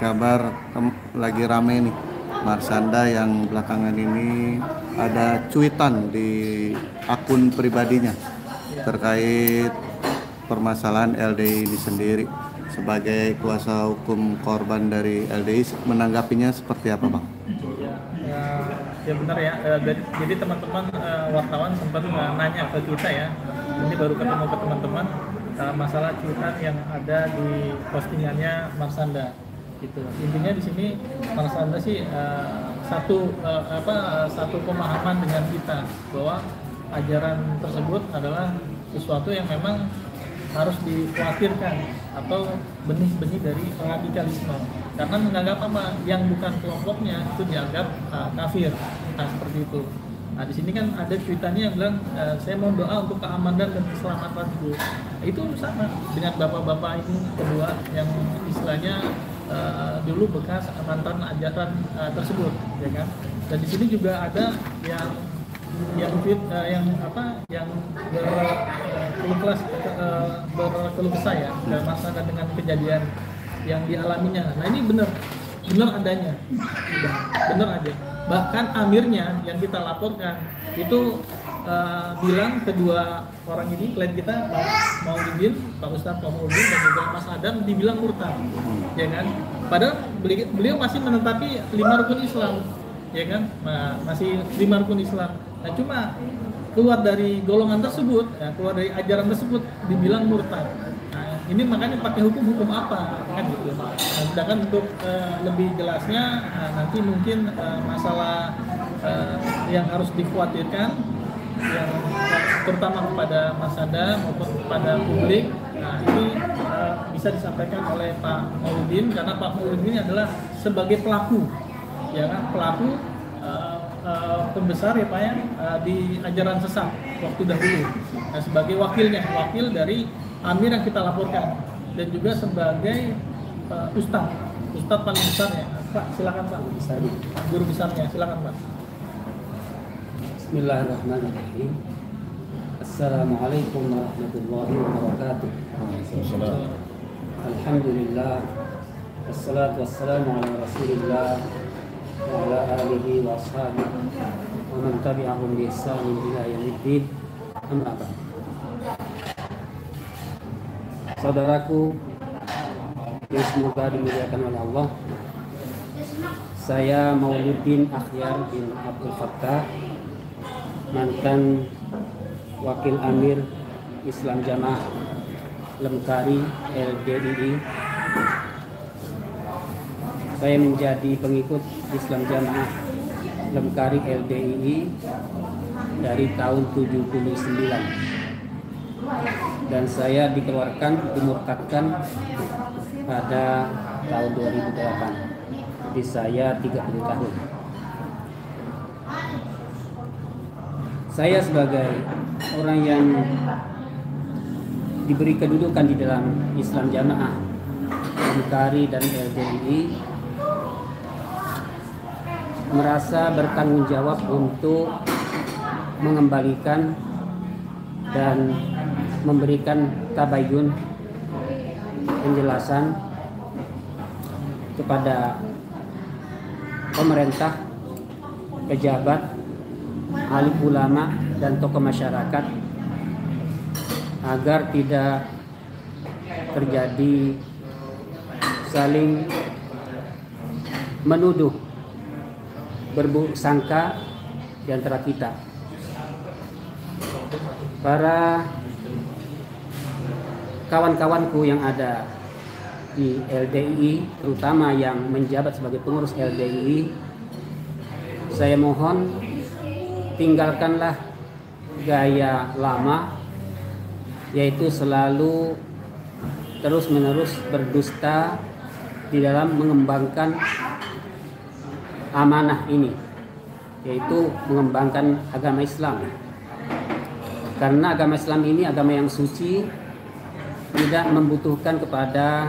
kabar lagi rame nih Marsanda yang belakangan ini ada cuitan di akun pribadinya terkait permasalahan LDI ini sendiri. Sebagai kuasa hukum korban dari LDI, menanggapinya seperti apa, Bang? Ya, ya benar ya. Jadi teman-teman wartawan sempat nanya ke kita ya. Ini baru ketemu ke teman-teman masalah cuitan yang ada di postingannya Marsanda. Gitu. Intinya di sini Marsanda sih satu pemahaman dengan kita bahwa ajaran tersebut adalah sesuatu yang memang harus dikhawatirkan atau benih-benih dari radikalisme, karena menganggap apa yang bukan kelompoknya itu dianggap kafir. Nah seperti itu. Nah di sini kan ada cuitannya yang bilang saya mohon doa untuk keamanan dan keselamatan itu. Itu sama dengan bapak-bapak ini kedua yang istilahnya dulu bekas mantan ajaran tersebut, ya kan. Dan di sini juga ada yang berkeluh kesah ya dan masalah dengan kejadian yang dialaminya. Nah ini benar adanya, benar aja. Bahkan amirnya yang kita laporkan itu bilang kedua orang ini, klien kita Pak Maulidin, Pak Ustadz Maulidin dan juga Mas Adam dibilang murtad, ya kan. Padahal beliau masih menetapi 5 rukun Islam, ya kan, masih 5 rukun Islam. Nah cuma keluar dari golongan tersebut, ya, keluar dari ajaran tersebut dibilang murtad. Nah ini makanya pakai hukum apa kan gitu. Nah, sedangkan untuk lebih jelasnya nanti mungkin masalah yang harus dikhawatirkan yang terutama kepada Marsanda maupun kepada publik, nah ini bisa disampaikan oleh Pak Maulidin, karena Pak Maulidin ini adalah sebagai pelaku, ya kan, pelaku pembesar ya Pak ya di ajaran sesat waktu dahulu. Nah, sebagai wakil dari amir yang kita laporkan, dan juga sebagai ustadz paling besar ya Pak. Silakan Pak, guru besarnya, silakan Pak. Bismillahirrahmanirrahim. Assalamualaikum warahmatullahi wabarakatuh. Alhamdulillah, wassalatu wassalamu ala rasulillah wa ala alihi wa ashabihi wa man tabi'ahum bi ihsanin ila yaumiddin. Amma ba'd. Saudaraku yang semoga dimuliakan oleh Allah, saya Maulidin Akhyar bin Abdul Fattah, mantan Wakil Amir Islam Jamaah Lemkari LDII. Saya menjadi pengikut Islam Jamaah Lemkari LDII dari tahun 79, dan saya dimurtadkan pada tahun 2008. Jadi saya 30 tahun. Saya sebagai orang yang diberi kedudukan di dalam Islam Jamaah Lemkari dan LDII merasa bertanggung jawab untuk mengembalikan dan memberikan tabayun, penjelasan kepada pemerintah, pejabat, alim ulama dan tokoh masyarakat agar tidak terjadi saling menuduh, berburuk sangka di antara kita. Para kawan-kawanku yang ada di LDII, terutama yang menjabat sebagai pengurus LDII, saya mohon tinggalkanlah gaya lama, yaitu selalu terus-menerus berdusta di dalam mengembangkan amanah ini, yaitu mengembangkan agama Islam. Karena agama Islam ini agama yang suci, tidak membutuhkan kepada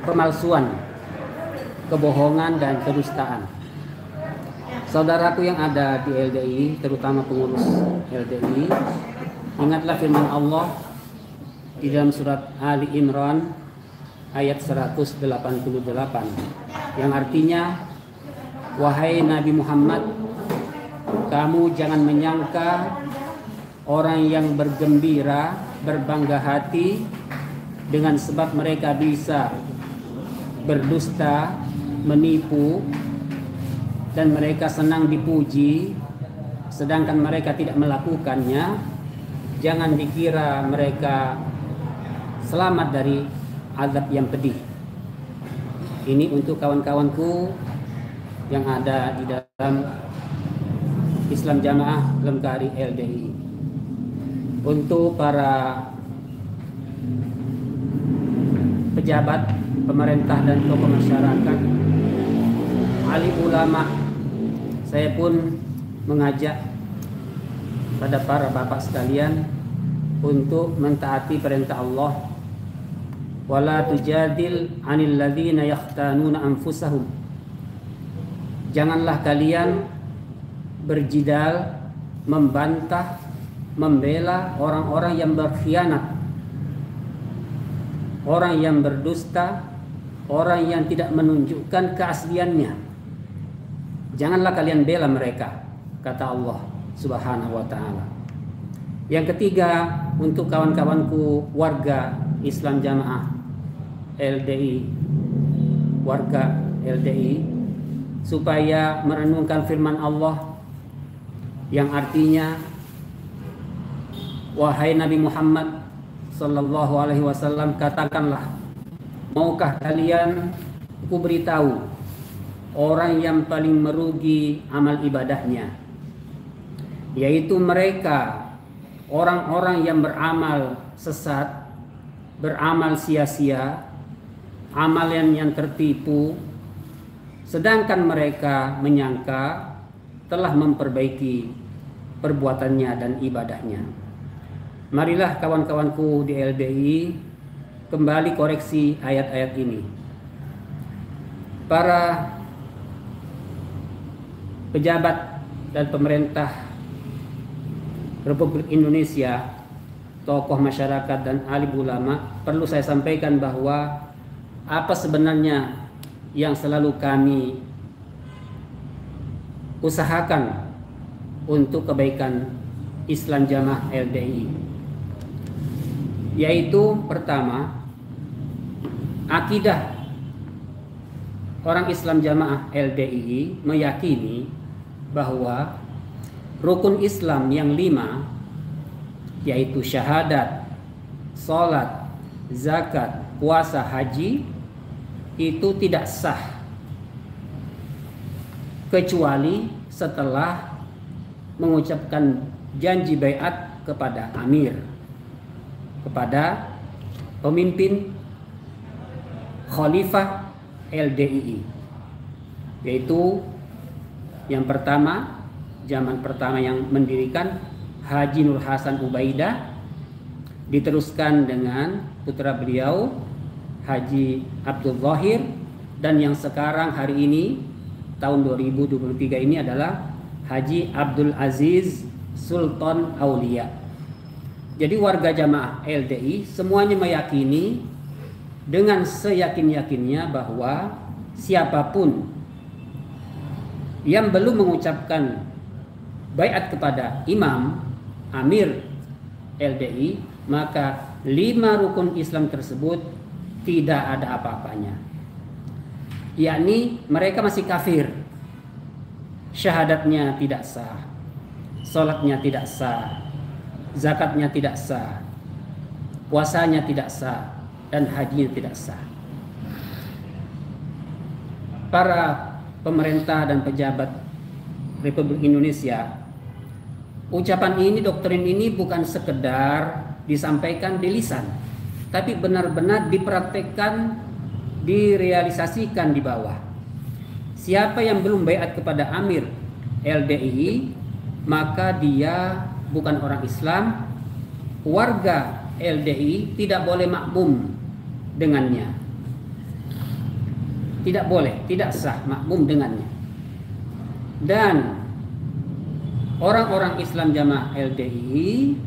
pemalsuan, kebohongan dan kedustaan. Saudaraku yang ada di LDII, terutama pengurus LDII, ingatlah firman Allah di dalam surat Ali Imran ayat 188 yang artinya, wahai Nabi Muhammad, kamu jangan menyangka orang yang bergembira, berbangga hati dengan sebab mereka bisa berdusta, menipu, dan mereka senang dipuji, sedangkan mereka tidak melakukannya. Jangan dikira mereka selamat dari azab yang pedih. Ini untuk kawan-kawanku yang ada di dalam Islam Jamaah Lemkari LDI. Untuk para pejabat, pemerintah dan tokoh masyarakat, alim ulama, saya pun mengajak pada para bapak sekalian untuk mentaati perintah Allah. Wala tujadil 'anil ladzina yakhtanuna anfusahum. Janganlah kalian berjidal, membantah, membela orang-orang yang berkhianat, orang yang berdusta, orang yang tidak menunjukkan keasliannya. Janganlah kalian bela mereka, kata Allah Subhanahu wa ta'ala. Yang ketiga, untuk kawan-kawanku warga Islam Jamaah LDI, warga LDI, supaya merenungkan firman Allah yang artinya, wahai Nabi Muhammad sallallahu alaihi wasallam, katakanlah, maukah kalian aku beritahu orang yang paling merugi amal ibadahnya, yaitu mereka orang-orang yang beramal sesat, beramal sia-sia, amalan yang tertipu, sedangkan mereka menyangka telah memperbaiki perbuatannya dan ibadahnya. Marilah kawan-kawanku di LDI kembali koreksi ayat-ayat ini. Para pejabat dan pemerintah Republik Indonesia, tokoh masyarakat dan alim ulama, perlu saya sampaikan bahwa apa sebenarnya yang selalu kami usahakan untuk kebaikan Islam Jamaah LDI, yaitu pertama, akidah orang Islam Jamaah LDI meyakini bahwa rukun Islam yang 5, yaitu syahadat, salat, zakat, puasa, haji, itu tidak sah kecuali setelah mengucapkan janji baiat kepada amir, kepada pemimpin khalifah LDII, yaitu yang pertama, zaman pertama yang mendirikan Haji Nur Hasan Ubaidah, diteruskan dengan putra beliau Haji Abdul Zahir, dan yang sekarang hari ini tahun 2023 ini adalah Haji Abdul Aziz Sultan Aulia. Jadi warga jamaah LDI semuanya meyakini dengan seyakin-yakinnya bahwa siapapun yang belum mengucapkan baiat kepada imam, amir LDI, maka 5 rukun Islam tersebut tidak ada apa-apanya. Yakni mereka masih kafir, syahadatnya tidak sah, salatnya tidak sah, zakatnya tidak sah, puasanya tidak sah, dan hajinya tidak sah. Para pemerintah dan pejabat Republik Indonesia, ucapan ini, doktrin ini bukan sekedar disampaikan di lisan, tapi benar-benar dipraktekkan, direalisasikan di bawah. Siapa yang belum baiat kepada amir LDII, maka dia bukan orang Islam. Warga LDII tidak boleh makmum dengannya, tidak boleh, tidak sah makmum dengannya. Dan orang-orang Islam jamaah LDII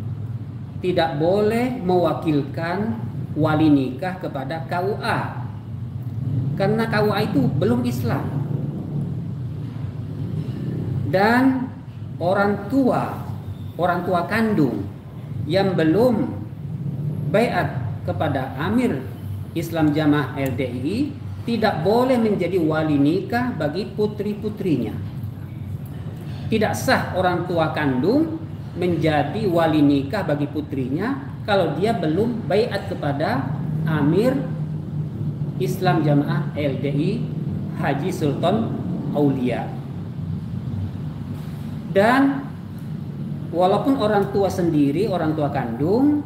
tidak boleh mewakilkan wali nikah kepada KUA. karena KUA itu belum Islam. Dan orang tua kandung yang belum baiat kepada Amir Islam Jamaah LDII tidak boleh menjadi wali nikah bagi putri-putrinya. Tidak sah orang tua kandung menjadi wali nikah bagi putrinya kalau dia belum baiat kepada Amir Islam Jamaah LDI Haji Sultan Aulia. Dan walaupun orang tua sendiri, orang tua kandung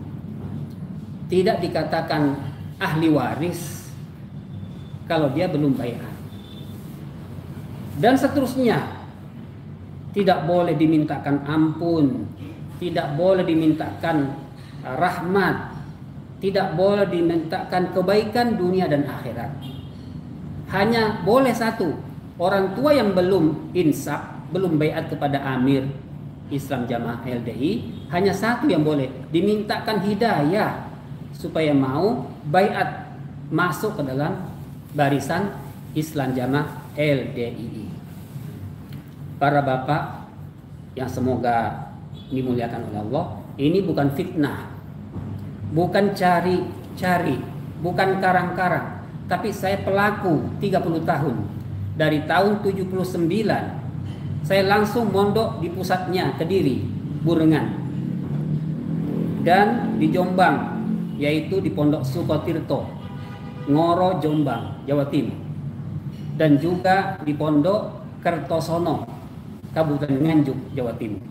tidak dikatakan ahli waris kalau dia belum baiat. Dan seterusnya, tidak boleh dimintakan ampun, tidak boleh dimintakan rahmat, tidak boleh dimintakan kebaikan dunia dan akhirat. Hanya boleh satu, orang tua yang belum insaf, belum baiat kepada Amir Islam Jamaah LDI, hanya satu yang boleh, dimintakan hidayah supaya mau baiat masuk ke dalam barisan Islam Jamaah LDII. Para bapak yang semoga dimuliakan oleh Allah, ini bukan fitnah, bukan cari-cari, bukan karang-karang, tapi saya pelaku 30 tahun. Dari tahun 79 saya langsung mondok di pusatnya Kediri, Burengan, dan di Jombang, yaitu di Pondok Sukotirto, Ngoro, Jombang, Jawa Timur, dan juga di Pondok Kertosono, Kabupaten Nganjuk, Jawa Timur.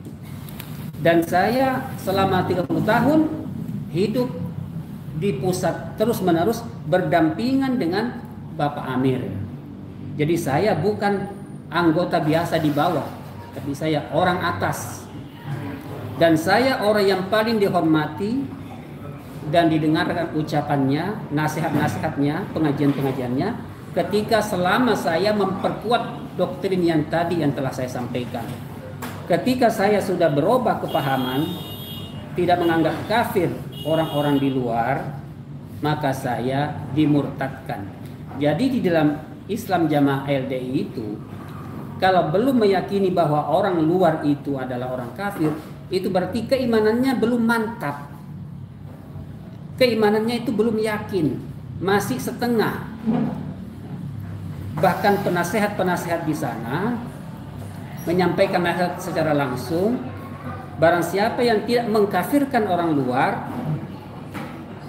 Dan saya selama 30 tahun hidup di pusat terus-menerus berdampingan dengan Bapak Amir. Jadi saya bukan anggota biasa di bawah, tapi saya orang atas. Dan saya orang yang paling dihormati dan didengarkan ucapannya, nasihat-nasihatnya, pengajian-pengajiannya ketika selama saya memperkuat doktrin yang tadi yang telah saya sampaikan. Ketika saya sudah berubah kepahaman, tidak menganggap kafir orang-orang di luar, maka saya dimurtadkan. Jadi di dalam Islam Jamaah LDI itu, kalau belum meyakini bahwa orang luar itu adalah orang kafir, itu berarti keimanannya belum mantap. Keimanannya itu belum yakin, masih setengah. Bahkan penasehat-penasehat di sana menyampaikan nasihat secara langsung, barang siapa yang tidak mengkafirkan orang luar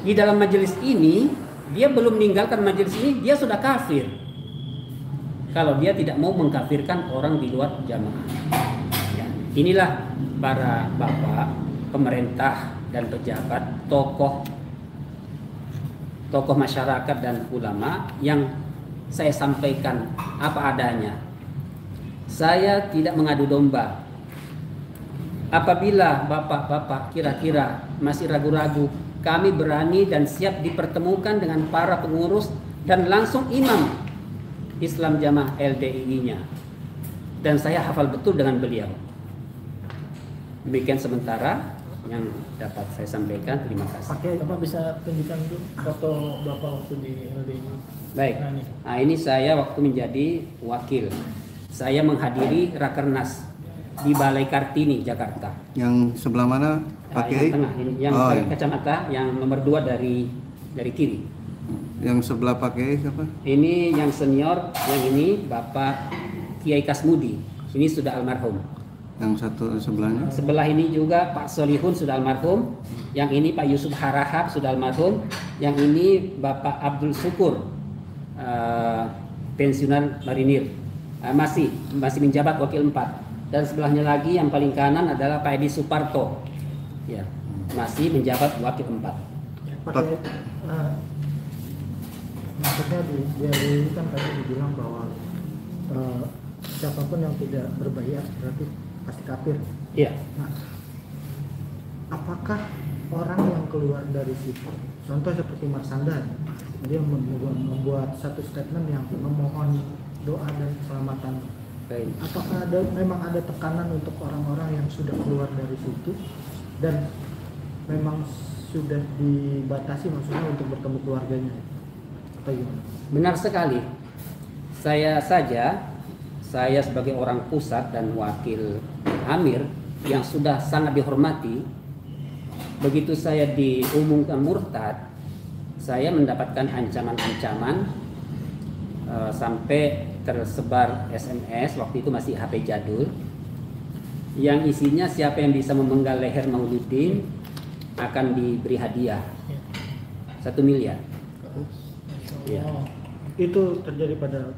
di dalam majelis ini, dia belum meninggalkan majelis ini, dia sudah kafir. Kalau dia tidak mau mengkafirkan orang di luar jamaah. Ya, inilah para bapak, pemerintah dan pejabat, tokoh masyarakat dan ulama yang saya sampaikan apa adanya. Saya tidak mengadu domba. Apabila bapak-bapak kira-kira masih ragu-ragu, kami berani dan siap dipertemukan dengan para pengurus dan langsung imam Islam Jamaah LDII-nya. Dan saya hafal betul dengan beliau. Demikian sementara yang dapat saya sampaikan. Terima kasih. Oke, Bapak bisa tunjukkan dulu foto Bapak waktu di LDII. Baik. Nah, ini saya waktu menjadi wakil. Saya menghadiri Rakernas di Balai Kartini, Jakarta. Yang sebelah mana, Pak Kiai? Yang tengah, yang kacamata, yang nomor 2 dari kiri. Yang sebelah Pak Kiai siapa? Ini yang senior, yang ini Bapak Kiai Kasmudi. Ini sudah almarhum. Yang satu sebelahnya? Sebelah ini juga Pak Solihun sudah almarhum. Yang ini Pak Yusuf Harahap sudah almarhum. Yang ini Bapak Abdul Syukur, pensiunan marinir, masih menjabat wakil 4. Dan sebelahnya lagi yang paling kanan adalah Pak Edi Suparto, ya, masih menjabat wakil 4. Pakai, maksudnya di kan tadi dibilang bahwa siapapun yang tidak berbayar berarti pasti kafir. Iya. Nah, apakah orang yang keluar dari situ, contoh seperti Marsanda, dia membuat satu statement yang memohon doa dan keselamatan. Baik. Apakah memang ada tekanan untuk orang-orang yang sudah keluar dari situ dan memang sudah dibatasi maksudnya untuk bertemu keluarganya atau gimana? Benar sekali. saya saja, saya sebagai orang pusat dan wakil Amir yang sudah sangat dihormati, begitu saya diumumkan murtad, saya mendapatkan ancaman-ancaman sampai tersebar SMS, waktu itu masih HP jadul, yang isinya siapa yang bisa memenggal leher Mauluddin akan diberi hadiah 1 miliar. Ya. Itu terjadi pada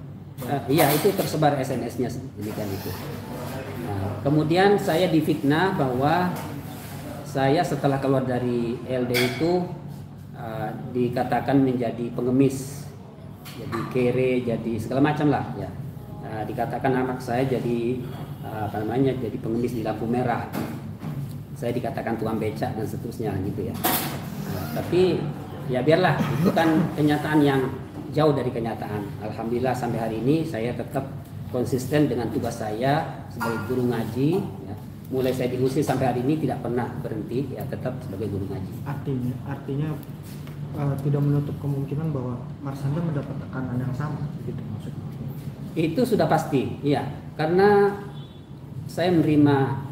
Iya, itu tersebar SMS-nya demikian itu. Nah, kemudian saya difitnah bahwa saya setelah keluar dari LD itu dikatakan menjadi pengemis, jadi kere, jadi segala macam lah ya. Dikatakan anak saya jadi jadi pengemis di lampu merah. Saya dikatakan tukang becak dan seterusnya gitu ya. Tapi ya biarlah, itu kan kenyataan yang jauh dari kenyataan. Alhamdulillah sampai hari ini saya tetap konsisten dengan tugas saya sebagai guru ngaji ya. Mulai saya diusir sampai hari ini tidak pernah berhenti ya, tetap sebagai guru ngaji. Artinya tidak menutup kemungkinan bahwa Marsanda mendapat tekanan yang sama gitu maksudnya. Itu sudah pasti, iya. Karena saya menerima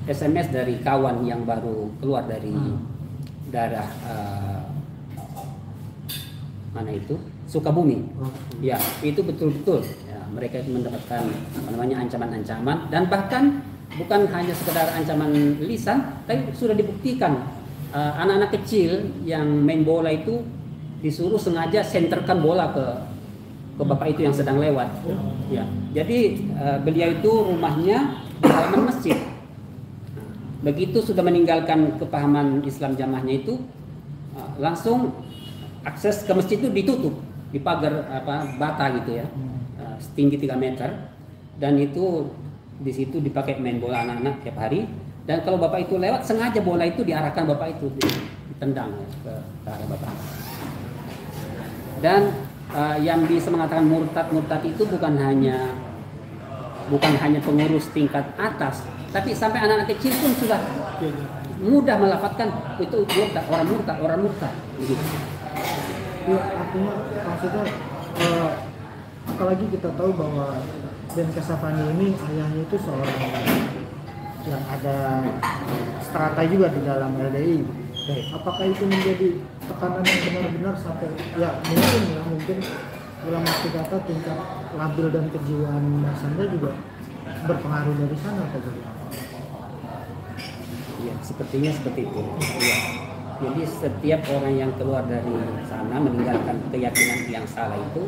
SMS dari kawan yang baru keluar dari daerah mana itu, Sukabumi. Ya, itu betul-betul. Ya, mereka itu mendapatkan ancaman-ancaman, dan bahkan bukan hanya sekedar ancaman lisan, tapi sudah dibuktikan anak-anak kecil yang main bola itu disuruh sengaja senterkan bola ke bapak itu yang sedang lewat. Ya, jadi beliau itu rumahnya di halaman masjid. Begitu sudah meninggalkan kepahaman Islam jamaahnya itu, langsung akses ke masjid itu ditutup di pagar bata gitu ya, setinggi 3 meter, dan itu di situ dipakai main bola anak-anak tiap hari. Dan kalau bapak itu lewat, sengaja bola itu diarahkan bapak itu, ditendang ke arah bapak. Dan yang bisa mengatakan murtad itu bukan hanya pengurus tingkat atas, tapi sampai anak-anak kecil pun sudah mudah melafatkan itu orang murtad begitu. Ya, artinya maksudnya apalagi kita tahu bahwa Ben Kasyafani ini ayahnya itu seorang yang ada strata juga di dalam LDI. Apakah itu menjadi tekanan yang benar-benar sampai ya mungkin dalam waktu kata tingkat labil dan kejiwaan Marsanda juga berpengaruh dari sana atau bagaimana? Ya, sepertinya seperti itu. Ya. Jadi setiap orang yang keluar dari sana meninggalkan keyakinan yang salah itu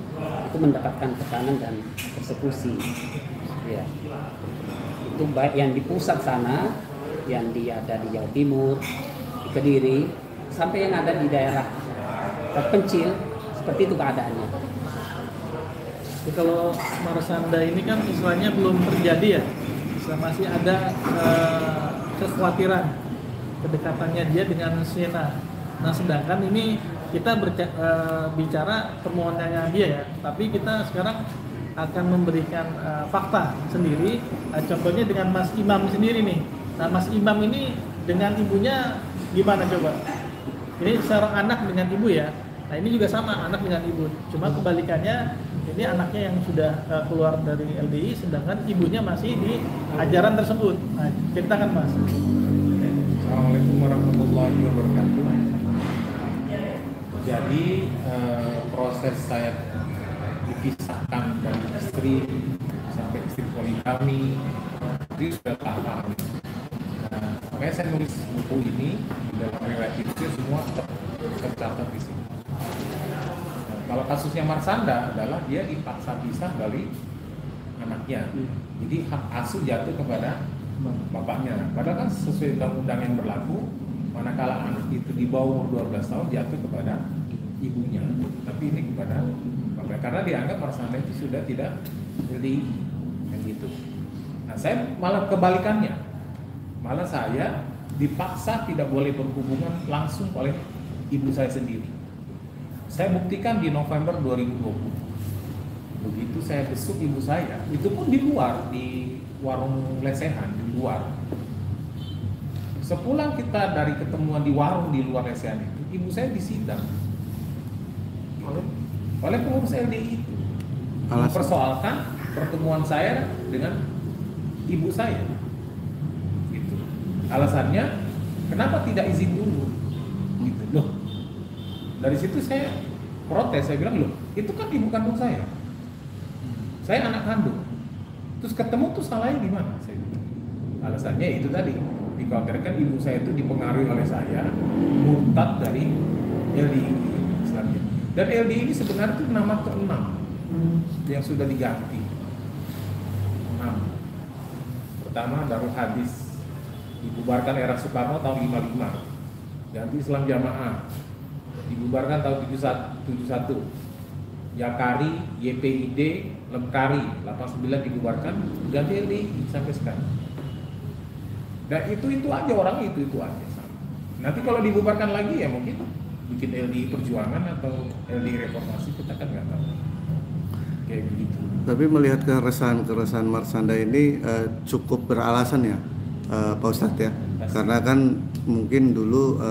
mendapatkan tekanan dan persekusi. Ya. Itu baik yang di pusat sana, yang ada di Jawa Timur, di Kediri, sampai yang ada di daerah terpencil, seperti itu keadaannya. Jadi kalau Marsanda ini kan istilahnya belum terjadi ya, masih ada kekhawatiran kedekatannya dia dengan Siena. Nah, sedangkan ini kita bicara permohonannya dia ya, tapi kita sekarang akan memberikan fakta sendiri. Contohnya dengan Mas Imam sendiri nih. Nah, Mas Imam ini dengan ibunya gimana coba? Ini seorang anak dengan ibu ya. Nah, ini juga sama, anak dengan ibu. Cuma kebalikannya, ini anaknya yang sudah keluar dari LDI, sedangkan ibunya masih di ajaran tersebut. Nah, ceritakan Mas. Assalamualaikum warahmatullahi wabarakatuh. Jadi proses saya dipisahkan dari istri sampai istri poligami itu sudah lama. Makanya saya nulis buku ini di dalam riwayat itu semua tercatat di sini. Kalau kasusnya Marsanda adalah dia dipaksa pisah dari anaknya, jadi hak asuh jatuh kepada bapaknya. Padahal kan sesuai undang-undang yang berlaku, manakala anak itu di bawah umur 12 tahun jatuh kepada ibunya, tapi ini kepada bapaknya, karena dianggap Marsanda itu sudah tidak jadi yang gitu. Nah, saya malah kebalikannya, malah saya dipaksa tidak boleh berhubungan langsung oleh ibu saya sendiri. Saya buktikan di November 2020. Begitu saya besuk ibu saya, itu pun di luar, di warung lesehan di luar. Sepulang kita dari ketemuan di warung di luar lesehan itu, ibu saya disidang. oleh pengurus LDI itu. Mempersoalkan pertemuan saya dengan ibu saya. Gitu. Alasannya, kenapa tidak izin dulu? Gitu. Loh, dari situ saya protes, saya bilang, loh, itu kan ibu kandung saya. Saya anak kandung. Terus ketemu tuh salahnya di mana? Saya bilang. Alasannya itu tadi, dikhawatirkan ibu saya itu dipengaruhi oleh saya, murtad dari LDI Islamiyah. Dan LDI ini sebenarnya itu nama ke-6 yang sudah diganti. 6. Pertama Darul Hadis, dibubarkan era Soekarno tahun 55. Ganti Islam Jamaah, dibubarkan tahun 71. Yakari, YPID, Lemkari 89 dibubarkan, ganti LDI sampai sekarang. Dan itu aja orang itu aja. Nanti kalau dibubarkan lagi ya mungkin bikin LDI Perjuangan atau LDI Reformasi, kita kan nggak tahu. Kayak begitu. Tapi melihat keresahan Marsanda ini cukup beralasan ya, Pak Ustadz ya. Karena kan mungkin dulu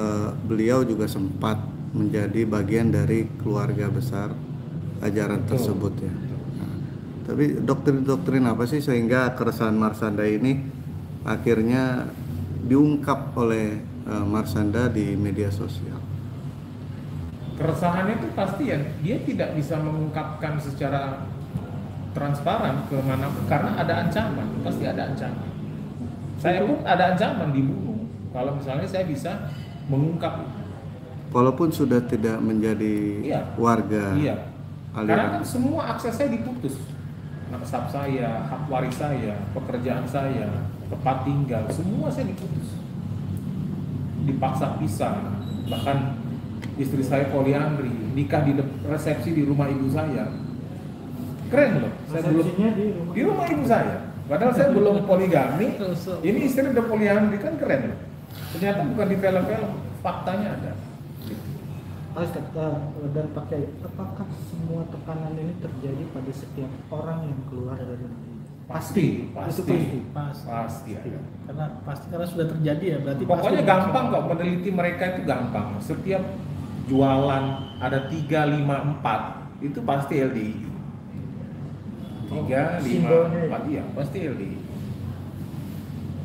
beliau juga sempat menjadi bagian dari keluarga besar ajaran tersebut ya. Nah, tapi doktrin apa sih sehingga keresahan Marsanda ini akhirnya diungkap oleh Marsanda di media sosial? Keresahannya itu pasti ya, dia tidak bisa mengungkapkan secara transparan ke mana, karena ada ancaman, pasti ada ancaman. Saya pun ada ancaman dibunuh kalau misalnya saya bisa mengungkap. Walaupun sudah tidak menjadi warga. Iya. Karena kan semua akses saya diputus. Nasab saya, hak waris saya, pekerjaan saya, tempat tinggal, semua saya diputus. Dipaksa pisah, bahkan istri saya poliandri, nikah di resepsi di rumah ibu saya. Keren loh. Saya belum di rumah ibu saya. Padahal saya belum poligami. Ini istri udah poliandri, kan keren loh. Ternyata bukan di film-film, faktanya ada. Dan pakai, apakah semua tekanan ini terjadi pada setiap orang yang keluar dari negeri? Pasti. Karena sudah terjadi ya, berarti Pokoknya pasti gampang kok, meneliti mereka itu gampang. Setiap jualan ada 3, 5, 4 itu pasti LDI. 3, 5, 4 iya pasti LDI.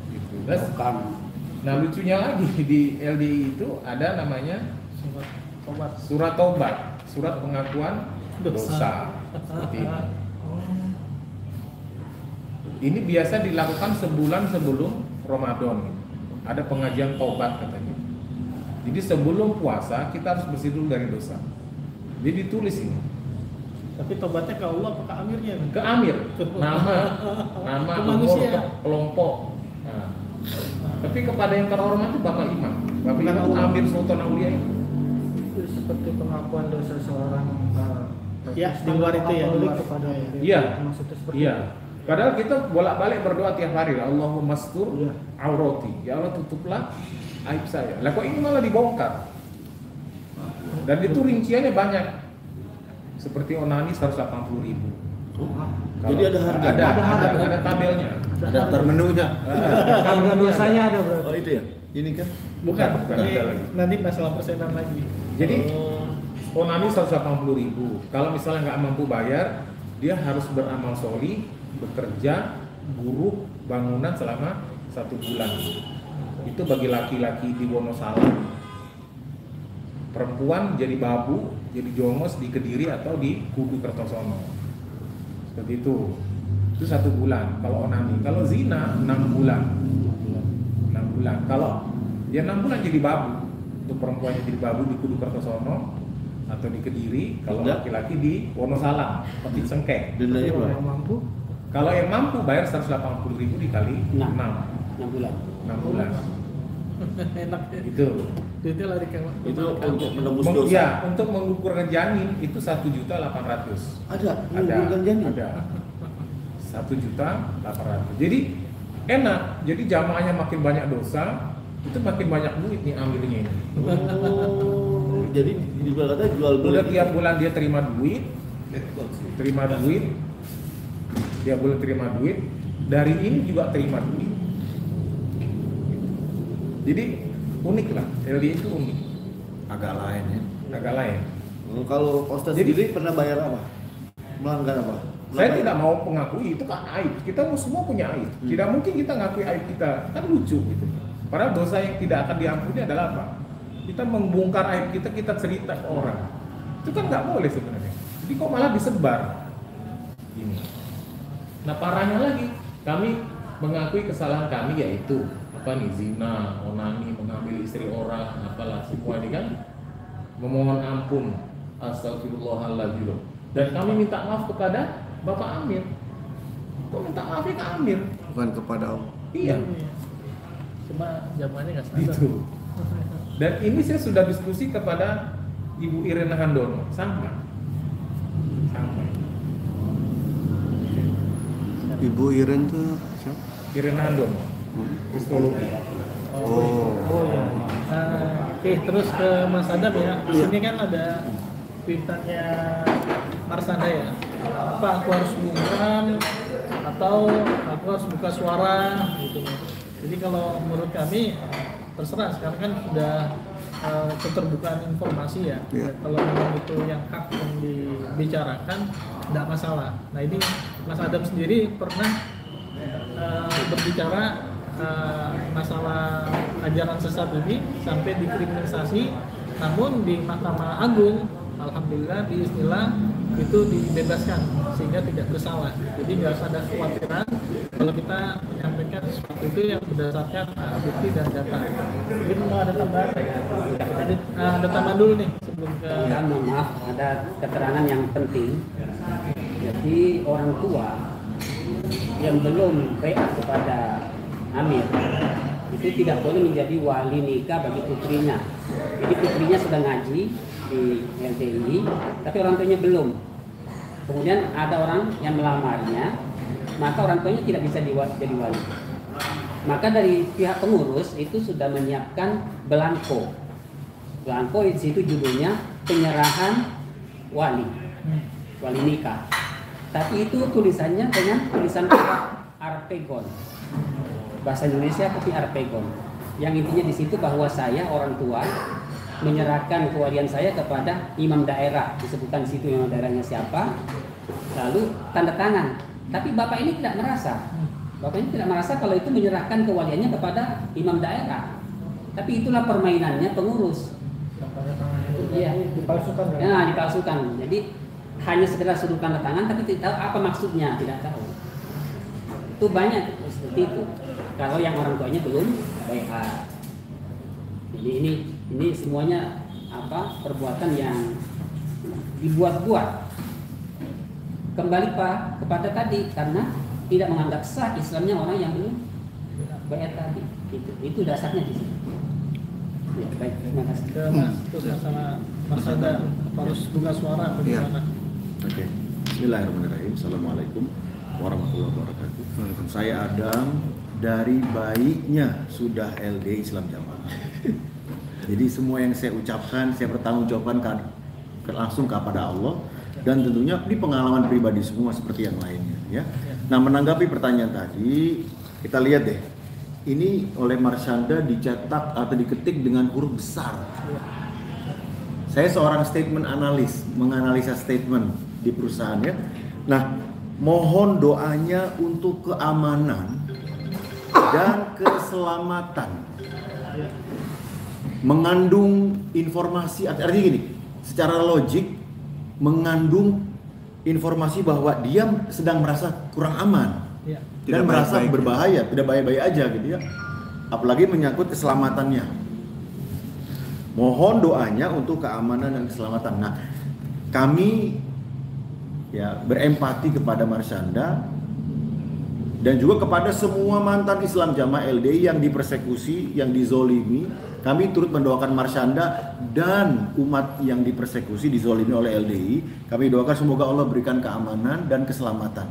Gitu. Terus, nah lucunya lagi di LDI itu ada namanya surat tobat, surat pengakuan dosa. Seperti ini. Ini biasa dilakukan sebulan sebelum Ramadan. Ada pengajian tobat katanya. Jadi sebelum puasa kita harus bersih dulu dari dosa. Jadi ditulis ini. Tapi tobatnya ke Allah apa ke amirnya? Ke amir. Nama, Ke umur, manusia. kelompok. Nah. Tapi kepada yang terhormat itu Bapak Imam. Bapak Imam itu Amir Sultan Aulia itu. Itu seperti pengakuan dosa seorang Ya, di luar itu ya, di luar. kepada Iya. maksudnya seperti Iya. itu. Padahal kita bolak-balik berdoa tiap hari, Allahumma mastur Iya. aurati. Ya Allah tutuplah aib saya. Lah kok ini malah dibongkar? Dan itu rinciannya banyak. Seperti onani 180.000. Jadi ada harga. Ada tabelnya. Ada daftar menunya. Harga dosanya ada berarti. Oh itu ya. Ini kan Bukan, Ini ada lagi. nanti masalah persenan lagi. Jadi onani 180.000. Kalau misalnya nggak mampu bayar, dia harus beramal sholih, bekerja, buruh bangunan selama 1 bulan. Itu bagi laki-laki di Wonosalam. Perempuan jadi babu, jadi jongos di Kediri atau di Kudu Kertosono. Seperti itu. Itu 1 bulan. Kalau onani, kalau zina 6 bulan. 6 bulan. Kalau ya 6 bulan jadi babu. Untuk perempuan yang jadi babu di Kudu Kertosono atau di Kediri, kalau laki-laki di Wonosalam, Petit Sengkek. dendanya Kalau berapa? yang mampu, Kalau yang mampu bayar 180.000 dikali 6 bulan. 6 bulan. Enak ya. Itu. Duitnya lari ke Itu untuk menembus Meng- dosa. ya, untuk mengukurkan janin itu 1.800.000. Ada mengukurkan janin. Ada. 1.800.000. Jadi enak. Jadi jamaahnya makin banyak dosa, itu makin banyak duit nih ambilnya ini. Oh, jadi di kata jual beli. Udah tiap bulan dia terima duit, dia boleh terima duit, dari ini juga terima duit. Jadi unik lah, LDI itu unik, agak lain ya. agak lain. Kalau Ustaz Jadi- sendiri pernah bayar apa? Melanggar apa? Saya tidak mau mengakui itu kan aib. Kita semua punya aib. Tidak mungkin kita ngakui aib kita. Kan lucu gitu. Padahal dosa yang tidak akan diampuni adalah apa? Kita membongkar aib kita, kita cerita ke orang. Itu kan nggak boleh sebenarnya. Jadi kok malah disebar. Ini. Nah parahnya lagi, kami mengakui kesalahan kami yaitu apa nih, zina, onani, mengambil istri orang, apalah semua ini kan memohon ampun, astagfirullahaladzim. Dan kami minta maaf kepada Bapak Amir. Kok minta maafnya ke Amir? Bukan kepada Allah. Iya, Cuma zamannya nggak sadar. gitu. Dan ini saya sudah diskusi kepada Ibu Irena Handono, sama. Ibu Iren tuh siapa? Irena Handono, psikologi. Oh. Oh ya. Oke, terus ke Mas Adam ya. Di sini kan ada tweetannya Marsanda ya. Apa aku harus bungkam atau aku harus buka suara gitu. Jadi kalau menurut kami terserah, sekarang kan sudah keterbukaan informasi ya. Iya. Kalau memang itu yang hak yang dibicarakan, tidak masalah. Nah ini Mas Adam sendiri pernah berbicara masalah ajaran sesat ini sampai dikriminalisasi, namun di Mahkamah Agung alhamdulillah biiznillah itu dibebaskan sehingga tidak bersalah. Jadi nggak usah ada kekhawatiran kalau kita menyampaikan sesuatu itu yang berdasarkan bukti dan data. Mungkin mau ada tambahan? Ada tambahan dulu nih sebelum ke Ya, mohon maaf, ada keterangan yang penting. Jadi orang tua yang belum reak kepada Amir itu tidak boleh menjadi wali nikah bagi putrinya. Jadi putrinya sudah ngaji di LDI, tapi orang tuanya belum. Kemudian ada orang yang melamarnya, maka orang tuanya tidak bisa jadi wali. Maka dari pihak pengurus itu sudah menyiapkan belangko. Belangko di situ judulnya penyerahan wali nikah. Tapi itu tulisannya dengan tulisan Arpegon, bahasa Indonesia kopi Arpegon. Yang intinya di situ bahwa saya orang tua menyerahkan kewalian saya kepada imam daerah, disebutkan di situ imam daerahnya siapa, lalu tanda tangan. Tapi bapak ini tidak merasa, kalau itu menyerahkan kewaliannya kepada imam daerah. Tapi itulah permainannya pengurus. Iya, Dipalsukan ya? ya, dipalsukan. Jadi hanya sekedar suruh tanda tangan, tapi tidak tahu apa maksudnya, tidak tahu. Itu banyak seperti itu. Kalau yang orang tuanya belum baik. Jadi ini semuanya perbuatan yang dibuat-buat. Kembali Pak kepada tadi, karena tidak menganggap sah Islamnya orang yang belum bayar tadi. Itu dasarnya di sini. Ya, baik, terima kasih. ke Mas, terus sama Mas Sada harus buka suara atau Iya. gimana? Oke, Bismillahirrahmanirrahim. Assalamualaikum warahmatullahi wabarakatuh. Saya Adam, dari baiknya sudah LD Islam Jamaah. Jadi semua yang saya ucapkan, saya bertanggungjawabkan langsung kepada Allah dan tentunya di pengalaman pribadi semua seperti yang lainnya. Ya. Nah, menanggapi pertanyaan tadi, kita lihat deh. Ini oleh Marsanda dicetak atau diketik dengan huruf besar. Saya seorang statement analis, menganalisa statement di perusahaan ya. Nah, mohon doanya untuk keamanan dan keselamatan. Mengandung informasi, artinya gini, secara logik mengandung informasi bahwa dia sedang merasa kurang aman. Iya. Dan Tidak merasa baik-baik. berbahaya, tidak baik-baik aja gitu ya. Apalagi menyangkut keselamatannya. Mohon doanya untuk keamanan dan keselamatan. Nah, kami ya berempati kepada Marsanda dan juga kepada semua mantan Islam Jamaah LDI yang dipersekusi, yang dizolimi. Kami turut mendoakan Marsanda dan umat yang dipersekusi, dizolimi oleh LDI. Kami doakan semoga Allah berikan keamanan dan keselamatan.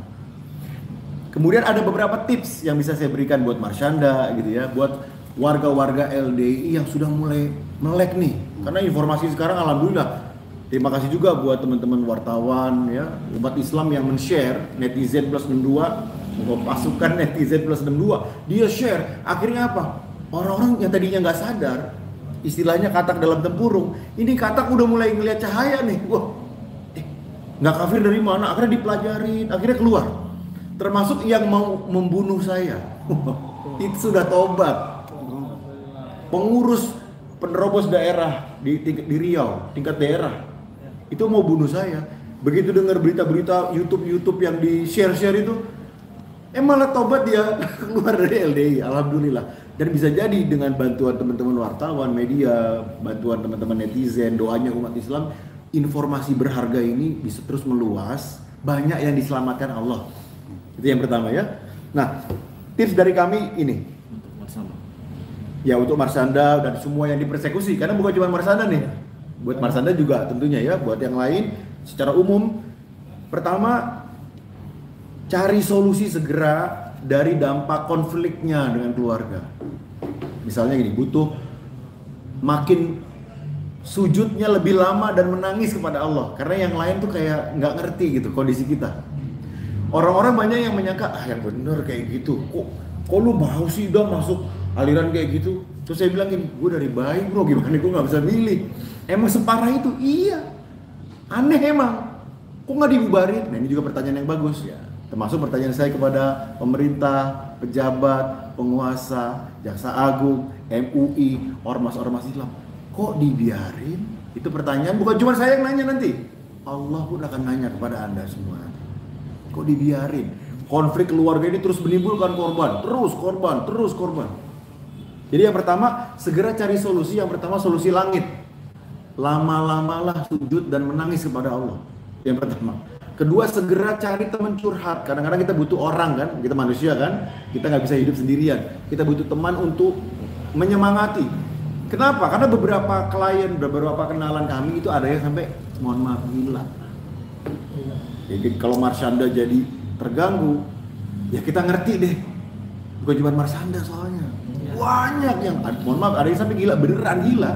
Kemudian ada beberapa tips yang bisa saya berikan buat Marsanda gitu ya, buat warga-warga LDI yang sudah mulai melek nih. Karena informasi sekarang alhamdulillah. Terima kasih juga buat teman-teman wartawan ya, umat Islam yang men-share netizen plus 62, pasukan netizen plus 62. Dia share, akhirnya apa? Orang-orang yang tadinya nggak sadar istilahnya katak dalam tempurung. Ini katak udah mulai ngelihat cahaya nih. Wah, nggak kafir dari mana? Akhirnya dipelajarin, akhirnya keluar. Termasuk yang mau membunuh saya. Itu sudah tobat. Pengurus penerobos daerah di Riau, tingkat daerah, itu mau bunuh saya. Begitu dengar berita-berita YouTube yang di-share itu, malah tobat dia keluar dari LDI. Alhamdulillah. Dan bisa jadi dengan bantuan teman-teman wartawan, media, bantuan teman-teman netizen, doanya umat Islam, informasi berharga ini bisa terus meluas, banyak yang diselamatkan Allah. Itu yang pertama ya. Nah, tips dari kami ini. Ya, untuk Marshanda dan semua yang dipersekusi, karena bukan cuma Marshanda nih. Buat Marshanda juga tentunya ya, buat yang lain secara umum. Pertama, cari solusi segera dari dampak konfliknya dengan keluarga. Misalnya gini, butuh makin sujudnya lebih lama dan menangis kepada Allah, karena yang lain tuh kayak nggak ngerti gitu kondisi kita. Orang-orang banyak yang menyangka, yang bener kayak gitu, kok lu mau sih udah masuk aliran kayak gitu. Terus saya bilang gini, gue dari bayi bro, gimana gue nggak bisa milih. Emang separah itu? Iya, aneh emang, kok nggak dibubarin? Nah, ini juga pertanyaan yang bagus ya. Termasuk pertanyaan saya kepada pemerintah, pejabat, penguasa, jaksa agung, MUI, ormas-ormas Islam. Kok dibiarin? Itu pertanyaan bukan cuma saya yang nanya nanti. Allah pun akan nanya kepada Anda semua. Kok dibiarin? Konflik keluarga ini terus menimbulkan korban. Terus korban. Jadi yang pertama, segera cari solusi. Yang pertama, solusi langit. Lama-lamalah sujud dan menangis kepada Allah. Yang pertama. Kedua, segera cari teman curhat. Kadang-kadang kita butuh orang kan, kita manusia kan, kita nggak bisa hidup sendirian. Kita butuh teman untuk menyemangati. Kenapa? Karena beberapa klien, beberapa kenalan kami itu ada yang sampai, mohon maaf, gila. Jadi kalau Marshanda jadi terganggu, ya kita ngerti deh. Bukan cuma Marshanda soalnya. Banyak yang, mohon maaf, ada yang sampai gila, beneran gila.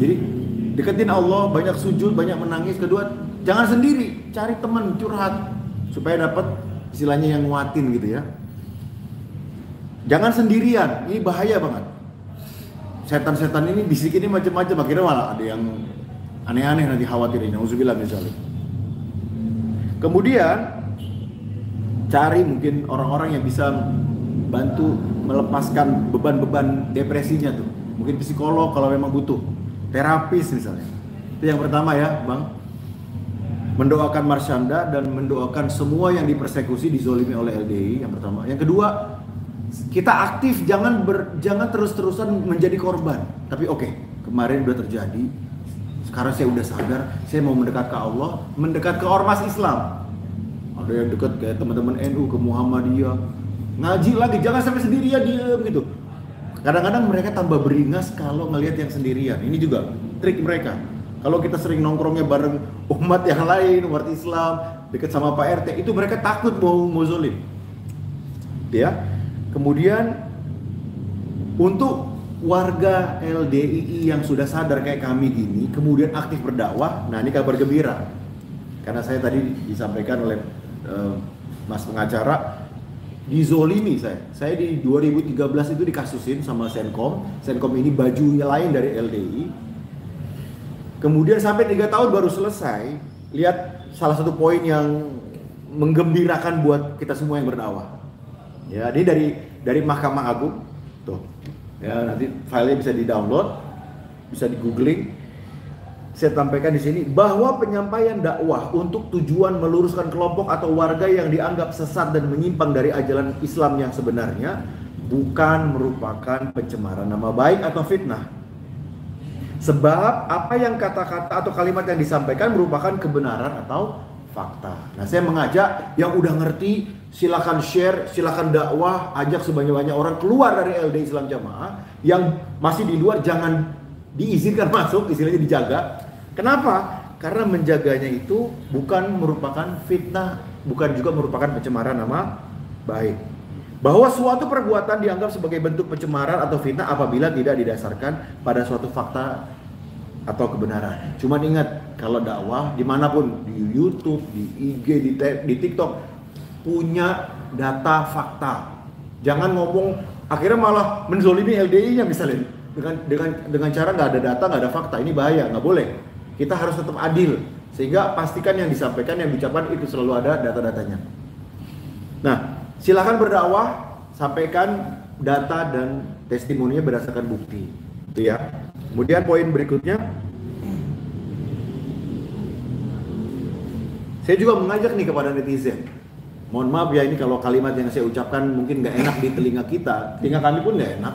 Jadi deketin Allah, banyak sujud, banyak menangis. Kedua, jangan sendiri, cari teman curhat supaya dapat istilahnya yang nguatin gitu ya. Jangan sendirian, ini bahaya banget. Setan-setan ini bisikinnya macam-macam, akhirnya malah ada yang aneh-aneh nanti khawatirin. Nauzubillah misalnya. Kemudian cari mungkin orang-orang yang bisa bantu melepaskan beban-beban depresinya tuh. Mungkin psikolog kalau memang butuh, terapis misalnya. Itu yang pertama ya, Bang. Mendoakan Marshanda dan mendoakan semua yang dipersekusi, dizolimi oleh LDI yang pertama. Yang kedua, kita aktif, jangan terus-terusan menjadi korban. Tapi oke, kemarin udah terjadi. Sekarang saya udah sadar, saya mau mendekat ke Allah, mendekat ke ormas Islam. Ada yang dekat kayak teman-teman NU, ke Muhammadiyah. Ngaji lagi, jangan sampai sendirian diem gitu. Kadang-kadang mereka tambah beringas kalau ngelihat yang sendirian. Ini juga trik mereka. Kalau kita sering nongkrongnya bareng umat yang lain, umat Islam, dekat sama Pak RT, itu mereka takut mau zolim. Ya. Kemudian untuk warga LDII yang sudah sadar kayak kami gini, kemudian aktif berdakwah, nah ini kabar gembira. Karena saya tadi disampaikan oleh Mas pengacara, dizolimi saya di 2013 itu dikasusin sama Senkom ini bajunya lain dari LDI. Kemudian sampai 3 tahun baru selesai. Lihat salah satu poin yang menggembirakan buat kita semua yang berdakwah. Ya, ini dari Mahkamah Agung. Tuh. Ya, nanti filenya bisa di-download, bisa di-googling. Saya sampaikan di sini bahwa penyampaian dakwah untuk tujuan meluruskan kelompok atau warga yang dianggap sesat dan menyimpang dari ajaran Islam yang sebenarnya bukan merupakan pencemaran nama baik atau fitnah. Sebab apa yang kata-kata atau kalimat yang disampaikan merupakan kebenaran atau fakta. Nah, saya mengajak yang udah ngerti, silakan share, silakan dakwah, ajak sebanyak-banyak orang keluar dari LDI Islam Jamaah. Yang masih di luar jangan diizinkan masuk, istilahnya dijaga. Kenapa? Karena menjaganya itu bukan merupakan fitnah, bukan juga merupakan pencemaran nama baik. Bahwa suatu perbuatan dianggap sebagai bentuk pencemaran atau fitnah apabila tidak didasarkan pada suatu fakta atau kebenaran. Cuman ingat, kalau dakwah dimanapun, di YouTube, di IG, di TikTok, punya data fakta. Jangan ngomong akhirnya malah menzolimi LDI-nya misalnya. dengan cara nggak ada data, nggak ada fakta. Ini bahaya, nggak boleh. Kita harus tetap adil, sehingga pastikan yang disampaikan, yang diucapkan itu selalu ada data-datanya. Nah, silakan berdakwah, sampaikan data dan testimoninya berdasarkan bukti, itu ya. Kemudian poin berikutnya, saya juga mengajak nih kepada netizen. Mohon maaf ya, ini kalau kalimat yang saya ucapkan mungkin nggak enak di telinga kita, telinga kami pun nggak enak.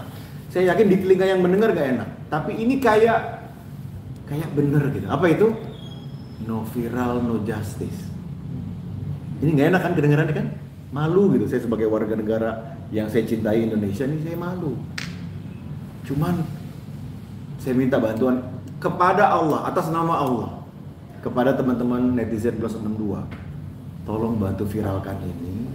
Saya yakin di telinga yang mendengar nggak enak. Tapi ini kayak bener gitu. Apa itu? No viral, no justice. Ini nggak enak kan kedengarannya kan? Malu gitu. Saya sebagai warga negara yang saya cintai Indonesia ini, saya malu. Cuman saya minta bantuan kepada Allah, atas nama Allah, kepada teman-teman netizen plus 62, tolong bantu viralkan ini.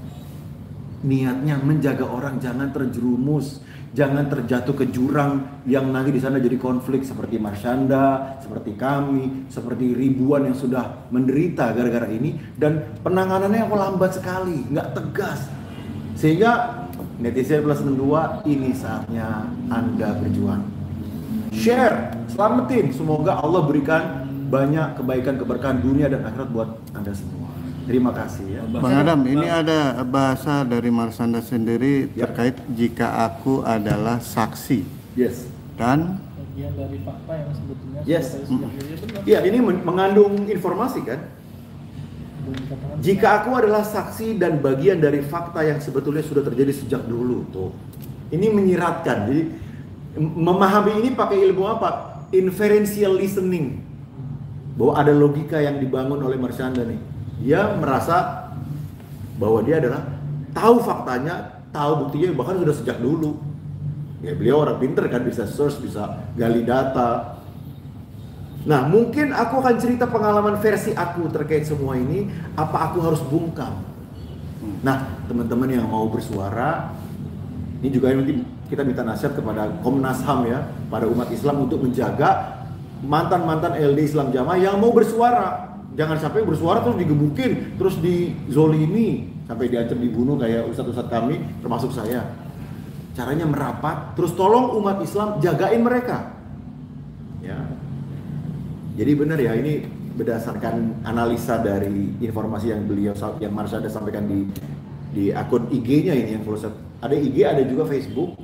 Niatnya menjaga orang jangan terjerumus, jangan terjatuh ke jurang yang nanti di sana jadi konflik seperti Marsyanda, seperti kami, seperti ribuan yang sudah menderita gara-gara ini, dan penanganannya lambat sekali, nggak tegas. Sehingga netizen plus 62, ini saatnya Anda berjuang. Share, selamatin, semoga Allah berikan banyak kebaikan, keberkahan dunia dan akhirat buat Anda semua. Terima kasih ya. Bang Adam, ini ada bahasa dari Marsyanda sendiri terkait jika aku adalah saksi. Yes. Dan bagian dari fakta yang sebetulnya Yes. sudah sejak dulu, benar. Ya, ini mengandung informasi kan. Belum dikatakan Jika aku adalah saksi dan bagian dari fakta yang sebetulnya sudah terjadi sejak dulu tuh. Ini menyiratkan. Jadi memahami ini pakai ilmu apa? Inferential listening. Bahwa ada logika yang dibangun oleh Marsyanda nih. Dia merasa bahwa dia adalah tahu faktanya, tahu buktinya, bahkan sudah sejak dulu. Ya, beliau orang pinter kan, bisa search, bisa gali data. Nah, mungkin aku akan cerita pengalaman versi aku terkait semua ini. Apa aku harus bungkam? Nah, teman-teman yang mau bersuara, ini juga nanti kita minta nasihat kepada Komnas HAM ya, pada umat Islam untuk menjaga mantan-mantan LD Islam Jamaah yang mau bersuara. Jangan sampai bersuara terus digebukin, terus dizolimi, sampai diancam dibunuh kayak ustadz-ustadz kami, termasuk saya. Caranya merapat, terus tolong umat Islam jagain mereka. Ya. Jadi benar ya, ini berdasarkan analisa dari informasi yang yang Marsyanda sampaikan di akun IG-nya ini yang follow. Ada IG, ada juga Facebook.